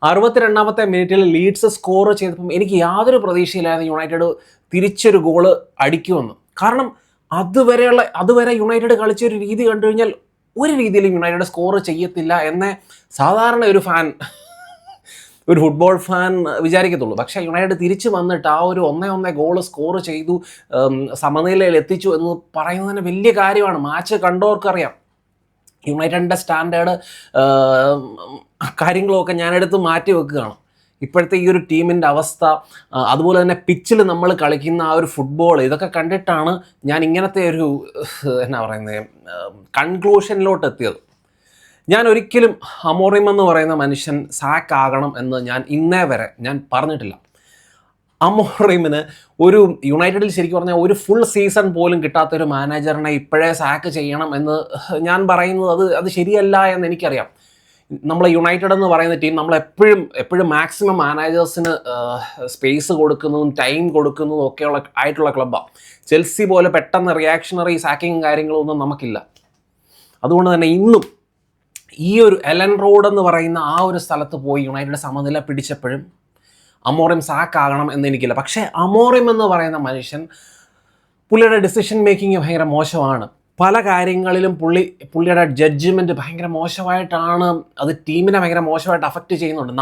62ാമത്തെ മിനിറ്റിൽ Leeds score ചെയ്തപ്പം എനിക്ക് യാതൊരു പ്രതീക്ഷയില്ലായിരുന്നു യുണൈറ്റഡ് തിരിച്ചൊരു ഗോള് അടിക്കുമെന്ന്. കാരണം അതുവരെ യുണൈറ്റഡ് കളിച്ചൊരു രീതി കണ്ടു കഴിഞ്ഞാൽ ഒരു രീതിയിലും യുണൈറ്റഡ് സ്കോർ ചെയ്യത്തില്ല എന്നേ സാധാരണ ഒരു ഫുട്ബോൾ ഫാൻ വിചാരിക്കത്തുള്ളൂ. പക്ഷേ യുണൈറ്റഡ് തിരിച്ചു വന്നിട്ട് ആ ഒരു 1-1 ഗോള് സ്കോർ ചെയ്തു, സമനിലയിൽ എത്തിച്ചു എന്ന് പറയുന്നതിന് വലിയ കാര്യമാണ്. മാച്ച് കണ്ടവർക്കറിയാം യുണൈറ്റഡിൻ്റെ സ്റ്റാൻഡേർഡ് കാര്യങ്ങളൊക്കെ ഞാനെടുത്ത് മാറ്റി വെക്കുകയാണ്. ഇപ്പോഴത്തെ ഈ ഒരു ടീമിൻ്റെ അവസ്ഥ, അതുപോലെ തന്നെ പിച്ചിൽ നമ്മൾ കളിക്കുന്ന ആ ഒരു ഫുട്ബോൾ, ഇതൊക്കെ കണ്ടിട്ടാണ് ഞാൻ ഇങ്ങനത്തെ ഒരു എന്നാ പറയുന്നത് കൺക്ലൂഷനിലോട്ട് എത്തിയത്. ഞാൻ ഒരിക്കലും അമോറിം എന്ന് പറയുന്ന മനുഷ്യൻ സാക്ക് ആകണം എന്ന് ഞാൻ ഇന്നേ വരെ ഞാൻ പറഞ്ഞിട്ടില്ല. അമോറിമിന് ഒരു യുണൈറ്റഡിൽ ശരിക്കും പറഞ്ഞാൽ ഒരു ഫുൾ സീസൺ പോലും കിട്ടാത്തൊരു മാനേജറിനെ ഇപ്പോഴേ സാക്ക് ചെയ്യണം എന്ന് ഞാൻ പറയുന്നത് അത് ശരിയല്ല എന്ന് എനിക്കറിയാം. നമ്മൾ യുണൈറ്റഡ് എന്ന് പറയുന്ന ടീം നമ്മളെപ്പോഴും മാക്സിമം മാനേജേഴ്സിന് സ്പേസ് കൊടുക്കുന്നതും ടൈം കൊടുക്കുന്നതും ഒക്കെയുള്ള ആയിട്ടുള്ള ക്ലബ്ബാണ്. ചെൽസി പോലെ പെട്ടെന്ന് റിയാക്ഷണറി സാക്കിങ് കാര്യങ്ങളൊന്നും നമുക്കില്ല. അതുകൊണ്ട് തന്നെ ഇന്നും ഈ ഒരു എലൻ റോഡ് എന്ന് പറയുന്ന ആ ഒരു സ്ഥലത്ത് പോയി യുണൈറ്റഡ് സമനില പിടിച്ചപ്പോഴും അമോറിം സാക്കാകണം എന്നെനിക്കില്ല. പക്ഷേ അമോറിം എന്ന് പറയുന്ന മനുഷ്യൻ, പുള്ളിയുടെ ഡിസിഷൻ മേക്കിംഗ് ഭയങ്കര മോശമാണ്. പല കാര്യങ്ങളിലും പുള്ളിയുടെ ജഡ്ജ്മെൻറ്റ് ഭയങ്കര മോശമായിട്ടാണ്, അത് ടീമിനെ ഭയങ്കര മോശമായിട്ട് അഫക്റ്റ് ചെയ്യുന്നുണ്ട്.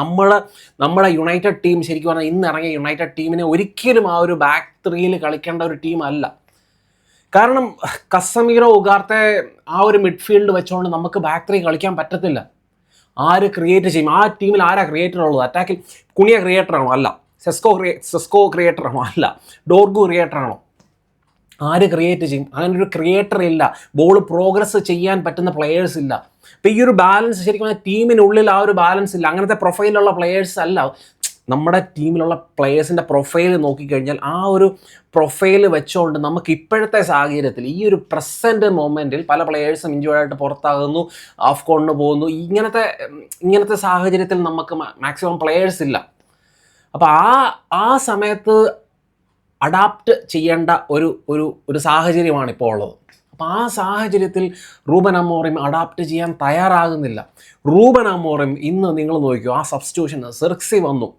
നമ്മളെ യുണൈറ്റഡ് ടീം ശരിക്കും പറഞ്ഞാൽ ഇന്ന് ഇറങ്ങിയ യുണൈറ്റഡ് ടീമിനെ ഒരിക്കലും ആ ഒരു ബാക്ക് ത്രീയിൽ കളിക്കേണ്ട ഒരു ടീമല്ല. കാരണം കസമീറോ ഉഗാർത്തെ ആ ഒരു മിഡ്ഫീൽഡ് വെച്ചുകൊണ്ട് നമുക്ക് ബാക്ക് ത്രീ കളിക്കാൻ പറ്റത്തില്ല. ആര് ക്രിയേറ്റ് ചെയ്യും? ആ ടീമിൽ ആരാ ക്രിയേറ്റർ ഉള്ളത്? അറ്റാക്കിൽ കുണിയ ക്രിയേറ്ററാണോ? അല്ല. സെസ്കോ ക്രിയേറ്ററാണോ? അല്ല. ഡോർഗു ക്രിയേറ്ററാണോ? ആര് ക്രിയേറ്റ് ചെയ്യും? അങ്ങനെ ഒരു ക്രിയേറ്റർ ഇല്ല. ബോൾ പ്രോഗ്രസ് ചെയ്യാൻ പറ്റുന്ന പ്ലെയേഴ്സ് ഇല്ല. അപ്പോൾ ഈ ഒരു ബാലൻസ് ശരിക്കും പറഞ്ഞാൽ ടീമിനുള്ളിൽ ആ ഒരു ബാലൻസ് ഇല്ല. അങ്ങനത്തെ പ്രൊഫൈലുള്ള പ്ലെയേഴ്സ് അല്ല നമ്മുടെ ടീമിലുള്ള പ്ലെയേഴ്സിൻ്റെ പ്രൊഫൈൽ നോക്കിക്കഴിഞ്ഞാൽ ആ ഒരു പ്രൊഫൈൽ വെച്ചുകൊണ്ട് നമുക്ക് ഇപ്പോഴത്തെ സാഹചര്യത്തിൽ ഈ ഒരു പ്രസൻറ്റ് മൊമെൻറ്റിൽ പല പ്ലെയേഴ്സും ഇഞ്ചുർഡായിട്ട് പുറത്താകുന്നു, ആഫ്കോണിന് പോകുന്നു. ഇങ്ങനത്തെ സാഹചര്യത്തിൽ നമുക്ക് മാക്സിമം പ്ലെയേഴ്സ് ഇല്ല. അപ്പോൾ ആ സമയത്ത് അഡാപ്റ്റ് ചെയ്യേണ്ട ഒരു സാഹചര്യമാണ് ഇപ്പോൾ ഉള്ളത്. അപ്പോൾ ആ സാഹചര്യത്തിൽ റൂബൻ അമോറിം അഡാപ്റ്റ് ചെയ്യാൻ തയ്യാറാകുന്നില്ല. റൂബൻ അമോറിം ഇന്ന് നിങ്ങൾ നോക്കിയോ, ആ സബ്സ്റ്റിറ്റ്യൂഷൻ സിർക്സി വന്നു,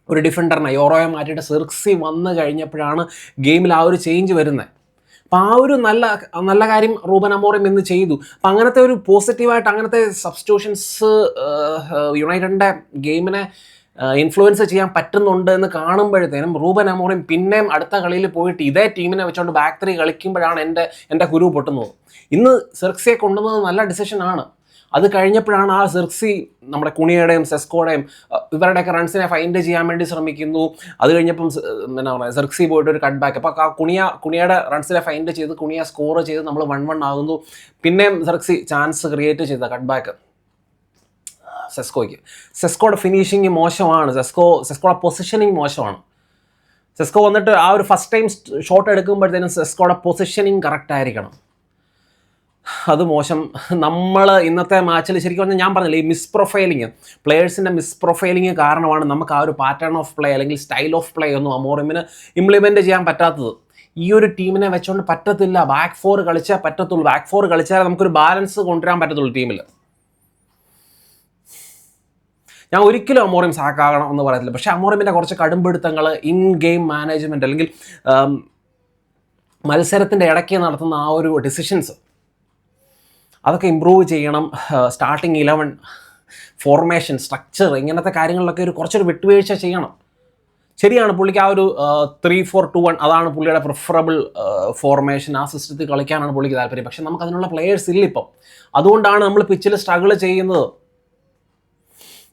ഒരു ഡിഫൻഡറിനെ യോറോയെ മാറ്റിയിട്ട് സിർക്സി വന്നു കഴിഞ്ഞപ്പോഴാണ് ഗെയിമിൽ ആ ഒരു ചേഞ്ച് വരുന്നത്. അപ്പം ആ ഒരു നല്ല കാര്യം റൂബൻ അമോറിം ഇന്ന് ചെയ്തു. അപ്പം അങ്ങനത്തെ ഒരു പോസിറ്റീവായിട്ട് അങ്ങനത്തെ സബ്സ്റ്റിറ്റ്യൂഷൻസ് യുണൈറ്റഡിൻ്റെ ഗെയിമിനെ ഇൻഫ്ലുവൻസ് ചെയ്യാൻ പറ്റുന്നുണ്ട് എന്ന് കാണുമ്പോഴത്തേനും റൂബൻ അമോറിം പിന്നെയും അടുത്ത കളിയിൽ പോയിട്ട് ഇതേ ടീമിനെ വെച്ചുകൊണ്ട് ബാക്ക് ത്രീ കളിക്കുമ്പോഴാണ് എൻ്റെ കുരു പൊട്ടുന്നത്. ഇന്ന് സിർക്സിയെ കൊണ്ടുവന്നത് നല്ല ഡിസിഷനാണ്. അത് കഴിഞ്ഞപ്പോഴാണ് ആ സിർക്സി നമ്മുടെ കുണിയുടെയും സെസ്കോയുടെയും ഇവരുടെയൊക്കെ റൺസിനെ ഫൈൻഡ് ചെയ്യാൻ വേണ്ടി ശ്രമിക്കുന്നു. അത് കഴിഞ്ഞപ്പം എന്നാ പറയുക, സിർക്സി പോയിട്ട് ഒരു കട്ട് ബാക്ക്. അപ്പോൾ ആ കുണിയുടെ റൺസിനെ ഫൈൻഡ് ചെയ്ത് കുണിയ സ്കോർ ചെയ്ത് നമ്മൾ 1-1 ആകുന്നു. പിന്നെയും സിർക്സി ചാൻസ് ക്രിയേറ്റ് ചെയ്ത കട്ട് ബാക്ക് സെസ്കോയുടെ ഫിനിഷിങ് മോശമാണ്. സെസ്കോയുടെ പൊസിഷനിങ് മോശമാണ്. സെസ്കോ വന്നിട്ട് ആ ഒരു ഫസ്റ്റ് ടൈം ഷോട്ട് എടുക്കുമ്പോഴത്തേനും സെസ്കോയുടെ പൊസിഷനിങ് കറക്റ്റ് ആയിരിക്കണം. അത് മോശം. നമ്മൾ ഇന്നത്തെ മാച്ചിൽ ശരിക്കും പറഞ്ഞാൽ ഞാൻ പറഞ്ഞില്ല, ഈ മിസ്പ്രൊഫൈലിങ്, പ്ലെയേഴ്സിൻ്റെ മിസ്പ്രൊഫൈലിങ് കാരണമാണ് നമുക്ക് ആ ഒരു പാറ്റേൺ ഓഫ് പ്ലേ അല്ലെങ്കിൽ സ്റ്റൈൽ ഓഫ് പ്ലേ ഒന്നും അമോറിമിന് ഇംപ്ലിമെൻറ്റ് ചെയ്യാൻ പറ്റാത്തത്. ഈ ഒരു ടീമിനെ വെച്ചുകൊണ്ട് പറ്റത്തില്ല. ബാക്ക് ഫോർ കളിച്ചാൽ പറ്റത്തുള്ളൂ. ബാക്ക് ഫോർ കളിച്ചാലേ നമുക്കൊരു ബാലൻസ് കൊണ്ടുവരാൻ പറ്റത്തുള്ളൂ ടീമിൽ. ഞാൻ ഒരിക്കലും അമോറിം സാക്കാകണം എന്ന് പറയത്തില്ല. പക്ഷേ അമോറിമിൻ്റെ കുറച്ച് കടുംപിടുത്തങ്ങൾ, ഇൻ ഗെയിം മാനേജ്മെൻറ്റ് അല്ലെങ്കിൽ മത്സരത്തിൻ്റെ ഇടയ്ക്ക് നടത്തുന്ന ആ ഒരു ഡിസിഷൻസ്, അതൊക്കെ ഇമ്പ്രൂവ് ചെയ്യണം. സ്റ്റാർട്ടിങ് 11, ഫോർമേഷൻ, സ്ട്രക്ചർ, ഇങ്ങനത്തെ കാര്യങ്ങളിലൊക്കെ കുറച്ചൊരു വിട്ടുവീഴ്ച ചെയ്യണം. ശരിയാണ്, പുള്ളിക്ക് ആ ഒരു 3-4-2-1 അതാണ് പുള്ളിയുടെ പ്രിഫറബിൾ ഫോർമേഷൻ. ആ സിസ്റ്റത്തിൽ കളിക്കാനാണ് പുള്ളിക്ക് താല്പര്യം. പക്ഷെ നമുക്ക് അതിനുള്ള പ്ലെയേഴ്സ് ഇല്ല ഇപ്പം. അതുകൊണ്ടാണ് നമ്മൾ പിച്ചിൽ സ്ട്രഗിൾ ചെയ്യുന്നത്.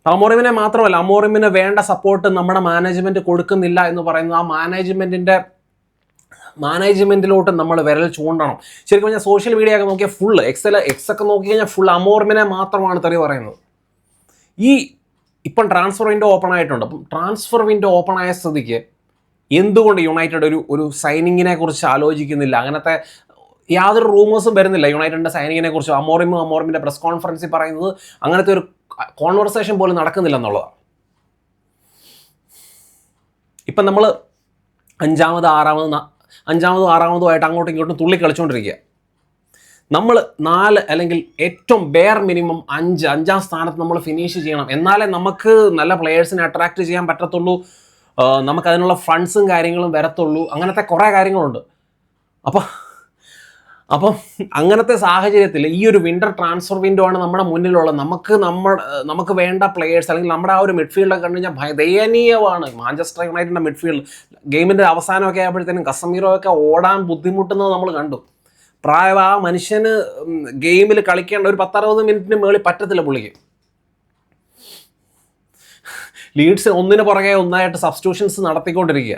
അമോറിമിനെ മാത്രമല്ല, അമോറിമിന് വേണ്ട സപ്പോർട്ട് നമ്മുടെ മാനേജ്മെൻറ്റ് കൊടുക്കുന്നില്ല എന്ന് പറയുന്നത് ആ മാനേജ്മെൻറ്റിലോട്ട് നമ്മൾ വിരൽ ചൂണ്ടണം. ശരിക്കും പറഞ്ഞാൽ സോഷ്യൽ മീഡിയ ഒക്കെ നോക്കിയാൽ ഫുൾ എക്സ് ഒക്കെ നോക്കി കഴിഞ്ഞാൽ ഫുൾ അമോറിമിനെ മാത്രമാണ് തെറി പറയുന്നത്. ഇപ്പം ട്രാൻസ്ഫർ വിൻഡോ ഓപ്പൺ ആയിട്ടുണ്ട്. അപ്പം ട്രാൻസ്ഫർ വിൻഡോ ഓപ്പൺ ആയ സ്ഥിതിക്ക് എന്തുകൊണ്ട് യുണൈറ്റഡ് ഒരു സൈനിങ്ങിനെ കുറിച്ച് ആലോചിക്കുന്നില്ല? അങ്ങനത്തെ യാതൊരു റൂമേഴ്സും വരുന്നില്ല യുണൈറ്റഡിൻ്റെ സൈനിങ്ങിനെ കുറിച്ച്. അമോറിമിൻ്റെ പ്രസ് കോൺഫറൻസിൽ പറയുന്നത് അങ്ങനത്തെ ഒരു കോൺവെർസേഷൻ പോലും നടക്കുന്നില്ല എന്നുള്ളതാണ്. ഇപ്പം നമ്മൾ അഞ്ചാമതും ആറാമതുമായിട്ട് അങ്ങോട്ടും ഇങ്ങോട്ടും തുള്ളി കളിച്ചുകൊണ്ടിരിക്കുക. നമ്മൾ 4 അല്ലെങ്കിൽ ഏറ്റവും ബെയർ മിനിമം 5-5 സ്ഥാനത്ത് നമ്മൾ ഫിനിഷ് ചെയ്യണം. എന്നാലേ നമുക്ക് നല്ല പ്ലെയേഴ്സിനെ അട്രാക്റ്റ് ചെയ്യാൻ പറ്റത്തുള്ളൂ, നമുക്കതിനുള്ള ഫണ്ട്സും കാര്യങ്ങളും വരത്തുള്ളൂ. അങ്ങനത്തെ കുറേ കാര്യങ്ങളുണ്ട്. അപ്പം അങ്ങനത്തെ സാഹചര്യത്തിൽ ഈ ഒരു വിൻ്റർ ട്രാൻസ്ഫർ വിൻഡോ ആണ് നമ്മുടെ മുന്നിലുള്ളത്. നമുക്ക് വേണ്ട പ്ലെയേഴ്സ് അല്ലെങ്കിൽ നമ്മുടെ ആ ഒരു മിഡ്ഫീൽഡൊക്കെ കണ്ടു കഴിഞ്ഞാൽ ദയനീയമാണ്. മാഞ്ചസ്റ്റർ യുണൈറ്റഡിൻ്റെ മിഡ്ഫീൽഡ് ഗെയിമിൻ്റെ അവസാനമൊക്കെ ആയപ്പോഴത്തേനും കസമീറോ ഒക്കെ ഓടാൻ ബുദ്ധിമുട്ടുന്നത് നമ്മൾ കണ്ടു. ആ മനുഷ്യന് ഗെയിമിൽ കളിക്കേണ്ട ഒരു 10-60 മിനിറ്റിന് മേളിൽ പറ്റത്തില്ല പുള്ളിക്ക്. ലീഡ്സ് ഒന്നിന് പുറകെ ഒന്നായിട്ട് സബ്സ്റ്റിറ്റ്യൂഷൻസ് നടത്തിക്കൊണ്ടിരിക്കുക.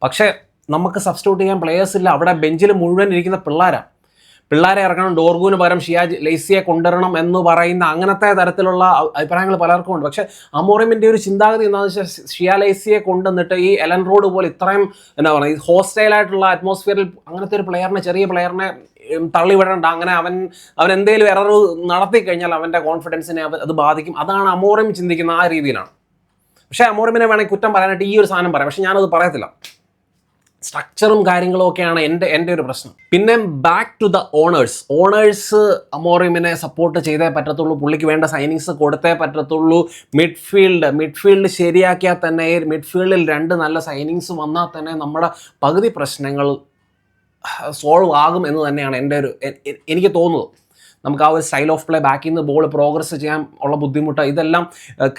പക്ഷേ നമുക്ക് സബ്സ്റ്റിറ്റ്യൂട്ട് ചെയ്യാൻ പ്ലെയേഴ്സ് ഇല്ല. അവിടെ ബെഞ്ചിൽ മുഴുവൻ ഇരിക്കുന്ന പിള്ളേരെ ഇറക്കണം, ഡോർഗുവിന് പകരം ഷിയ ലൈസിയെ കൊണ്ടുവരണം എന്ന് പറയുന്ന അങ്ങനത്തെ തരത്തിലുള്ള അഭിപ്രായങ്ങൾ പലർക്കും ഉണ്ട്. പക്ഷേ അമോറിമിൻ്റെ ഒരു ചിന്താഗതി എന്താണെന്ന് വെച്ചാൽ ഷിയ ലൈസിയെ കൊണ്ടുവന്നിട്ട് ഈ എലൻ റോഡ് പോലെ ഇത്രയും എന്താ പറയുക, ഈ ഹോസ്റ്റൈലായിട്ടുള്ള അറ്റ്മോസ്ഫിയറിൽ അങ്ങനത്തെ ഒരു ചെറിയ പ്ലെയറിനെ തള്ളിവിടണ്ട. അങ്ങനെ അവൻ എന്തെങ്കിലും എറർ നടത്തി കഴിഞ്ഞാൽ അവൻ്റെ കോൺഫിഡൻസിനെ അത് ബാധിക്കും. അതാണ് അമോറിം ചിന്തിക്കുന്ന ആ രീതിയിലാണ്. പക്ഷേ അമോറിമിനെ വേണമെങ്കിൽ കുറ്റം പറയാനായിട്ട് ഈ ഒരു സാധനം പറയാം. പക്ഷെ ഞാനത് പറയത്തില്ല. സ്ട്രക്ചറും കാര്യങ്ങളും ഒക്കെയാണ് എൻ്റെ ഒരു പ്രശ്നം. പിന്നെ ബാക്ക് ടു ദ ഓണേഴ്സ് അമോറിമിനെ സപ്പോർട്ട് ചെയ്തേ പറ്റത്തുള്ളൂ. പുള്ളിക്ക് വേണ്ട സൈനിങ്സ് കൊടുത്തേ പറ്റത്തുള്ളൂ. മിഡ്ഫീൽഡ് ശരിയാക്കിയാൽ തന്നെ, മിഡ്ഫീൽഡിൽ 2 നല്ല സൈനിങ്സ് വന്നാൽ തന്നെ നമ്മുടെ പകുതി പ്രശ്നങ്ങൾ സോൾവ് ആകും എന്ന് തന്നെയാണ് എനിക്ക് തോന്നുന്നത്. നമുക്ക് ആ ഒരു സ്റ്റൈൽ ഓഫ് പ്ലേ, ബാക്കിൽ നിന്ന് ബോൾ പ്രോഗ്രസ് ചെയ്യാൻ ഉള്ള ബുദ്ധിമുട്ട്, ഇതെല്ലാം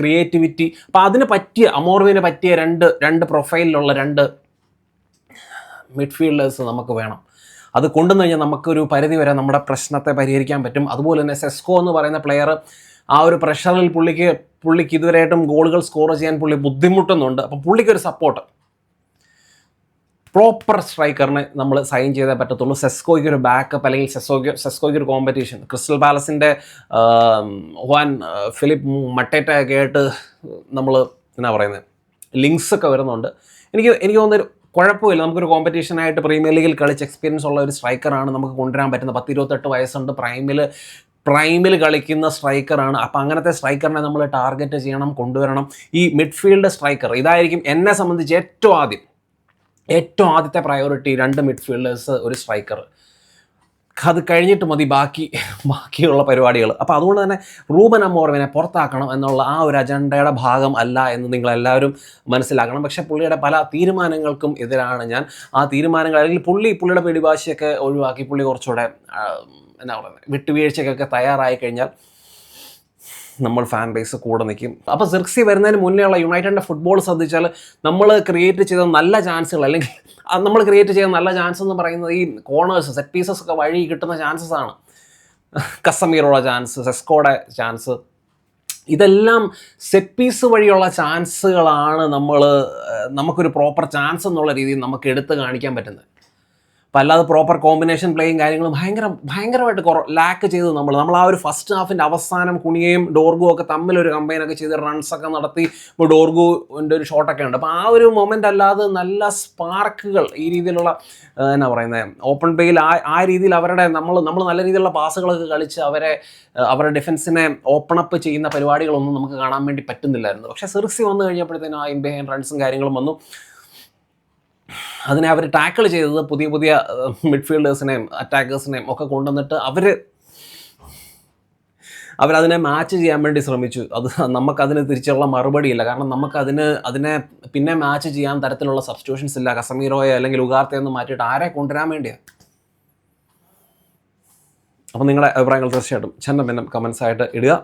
ക്രിയേറ്റിവിറ്റി. അപ്പോൾ അതിന് പറ്റിയ അമോറിമിന് പറ്റിയ രണ്ട് പ്രൊഫൈലിലുള്ള 2 മിഡ്ഫീൽഡേഴ്സ് നമുക്ക് വേണം. അത് കൊണ്ടുവന്നു കഴിഞ്ഞാൽ നമുക്കൊരു പരിധി വരെ നമ്മുടെ പ്രശ്നത്തെ പരിഹരിക്കാൻ പറ്റും. അതുപോലെ തന്നെ സെസ്കോ എന്ന് പറയുന്ന പ്ലെയർ ആ ഒരു പ്രഷറിൽ പുള്ളിക്ക് ഇതുവരെയായിട്ടും ഗോളുകൾ സ്കോർ ചെയ്യാൻ പുള്ളി ബുദ്ധിമുട്ടുന്നുണ്ട്. അപ്പം പുള്ളിക്കൊരു സപ്പോർട്ട്, പ്രോപ്പർ സ്ട്രൈക്കറിനെ നമ്മൾ സൈൻ ചെയ്തേ പറ്റത്തുള്ളൂ. സെസ്കോയ്ക്ക് ഒരു ബാക്കപ്പ് അല്ലെങ്കിൽ സെസ്കോയ്ക്ക് ഒരു കോമ്പറ്റീഷൻ. ക്രിസ്റ്റൽ പാലസിൻ്റെ ഫിലിപ്പ് മട്ടേറ്റയൊക്കെ ആയിട്ട് നമ്മൾ എന്നാ പറയുന്നത് ലിങ്ക്സ് ഒക്കെ വരുന്നുണ്ട്. എനിക്ക് തോന്നുന്നൊരു കുഴപ്പമില്ല. നമുക്കൊരു കോമ്പറ്റീഷനായിട്ട് പ്രീമിയർ ലീഗിൽ കളിച്ച് എക്സ്പീരിയൻസ് ഉള്ള ഒരു സ്ട്രൈക്കറാണ് നമുക്ക് കൊണ്ടുവരാൻ പറ്റുന്നത്. 10-28 വയസ്സുണ്ട്, പ്രൈമിൽ കളിക്കുന്ന സ്ട്രൈക്കറാണ്. അപ്പോൾ അങ്ങനത്തെ സ്ട്രൈക്കറിനെ നമ്മൾ ടാർഗറ്റ് ചെയ്യണം, കൊണ്ടുവരണം. ഈ മിഡ്ഫീൽഡ് സ്ട്രൈക്കർ ഇതായിരിക്കും എന്നെ സംബന്ധിച്ച് ഏറ്റവും ആദ്യത്തെ പ്രയോറിറ്റി. 2 മിഡ്ഫീൽഡേഴ്സ്, ഒരു സ്ട്രൈക്കർ. അത് കഴിഞ്ഞിട്ട് മതി ബാക്കിയുള്ള പരിപാടികൾ. അപ്പോൾ അതുകൊണ്ട് തന്നെ റൂബൻ അമോറിമിനെ പുറത്താക്കണം എന്നുള്ള ആ ഒരു അജണ്ടയുടെ ഭാഗം അല്ല എന്ന് നിങ്ങളെല്ലാവരും മനസ്സിലാക്കണം. പക്ഷേ പുള്ളിയുടെ പല തീരുമാനങ്ങൾക്കും എതിരാണ് ഞാൻ. ആ തീരുമാനങ്ങൾ അല്ലെങ്കിൽ പുള്ളിയുടെ പിടിവാശിയൊക്കെ ഒഴിവാക്കി പുള്ളി കുറച്ചുകൂടെ എന്നാ പറയുന്നത് വിട്ടുവീഴ്ചയ്ക്കൊക്കെ തയ്യാറായി കഴിഞ്ഞാൽ നമ്മൾ ഫാൻ ബേസ് കൂടെ നിൽക്കും. അപ്പോൾ സിർക്സി വരുന്നതിന് മുന്നേ ഉള്ള യുണൈറ്റഡിൻ്റെ ഫുട്ബോൾ ശ്രദ്ധിച്ചാൽ നമ്മൾ ക്രിയേറ്റ് ചെയ്ത നല്ല ചാൻസുകൾ, അല്ലെങ്കിൽ നമ്മൾ ക്രിയേറ്റ് ചെയ്ത നല്ല ചാൻസ് എന്ന് പറയുന്നത് ഈ കോർണേഴ്സ്, സെറ്റ് പീസസ് ഒക്കെ വഴി കിട്ടുന്ന ചാൻസസ് ആണ്. കസമീറോയുടെ ചാൻസ്, സെസ്കോയുടെ ചാൻസ്, ഇതെല്ലാം സെറ്റ് പീസ് വഴിയുള്ള ചാൻസുകളാണ്. നമുക്കൊരു പ്രോപ്പർ ചാൻസ് എന്നുള്ള രീതിയിൽ നമുക്ക് എടുത്ത് കാണിക്കാൻ പറ്റുന്നത്. അപ്പോൾ അല്ലാതെ പ്രോപ്പർ കോമ്പിനേഷൻ പ്ലേയും കാര്യങ്ങളും ഭയങ്കരമായിട്ട് ലാക്ക് ചെയ്തു. നമ്മൾ ആ ഒരു ഫസ്റ്റ് ഹാഫിൻ്റെ അവസാനം കുണിയയും ഡോർഗുവും ഒക്കെ തമ്മിലൊരു കമ്പൈനൊക്കെ ചെയ്ത് റൺസൊക്കെ നടത്തി. ഇപ്പോൾ ഡോർഗുവിൻ്റെ ഒരു ഷോട്ടൊക്കെ ഉണ്ട്. അപ്പോൾ ആ ഒരു മൊമെൻ്റ് അല്ലാതെ നല്ല സ്പാർക്കുകൾ ഈ രീതിയിലുള്ള എന്നാ പറയുന്നത് ഓപ്പൺ പ്ലേയിൽ ആ രീതിയിൽ നമ്മൾ നല്ല രീതിയിലുള്ള പാസുകളൊക്കെ കളിച്ച് അവരുടെ ഡിഫൻസിനെ ഓപ്പൺ അപ്പ് ചെയ്യുന്ന പരിപാടികളൊന്നും നമുക്ക് കാണാൻ വേണ്ടി പറ്റുന്നില്ലായിരുന്നു. പക്ഷേ സിർക്സി വന്നു കഴിഞ്ഞപ്പോഴത്തേനും ആ ഇൻബിഹൈൻ റൺസും കാര്യങ്ങളും വന്നു. അതിനെ അവർ ടാക്കിൾ ചെയ്തത് പുതിയ മിഡ്ഫീൽഡേഴ്സിനെയും അറ്റാക്കേഴ്സിനെയും ഒക്കെ കൊണ്ടുവന്നിട്ട് അവരതിനെ മാച്ച് ചെയ്യാൻ വേണ്ടി ശ്രമിച്ചു. നമുക്കതിന് തിരിച്ചുള്ള മറുപടിയില്ല. കാരണം അതിനെ പിന്നെ മാച്ച് ചെയ്യാൻ തരത്തിലുള്ള സബ്സ്റ്റിറ്റ്യൂഷൻസ് ഇല്ല. കസമീറോയെ അല്ലെങ്കിൽ ഉഗാർത്തയൊന്നും മാറ്റിയിട്ട് ആരെ കൊണ്ടുവരാൻ വേണ്ടിയാണ്? അപ്പോൾ നിങ്ങളുടെ അഭിപ്രായങ്ങൾ തീർച്ചയായിട്ടും ചന്നം കമൻസ് ആയിട്ട് ഇടുക.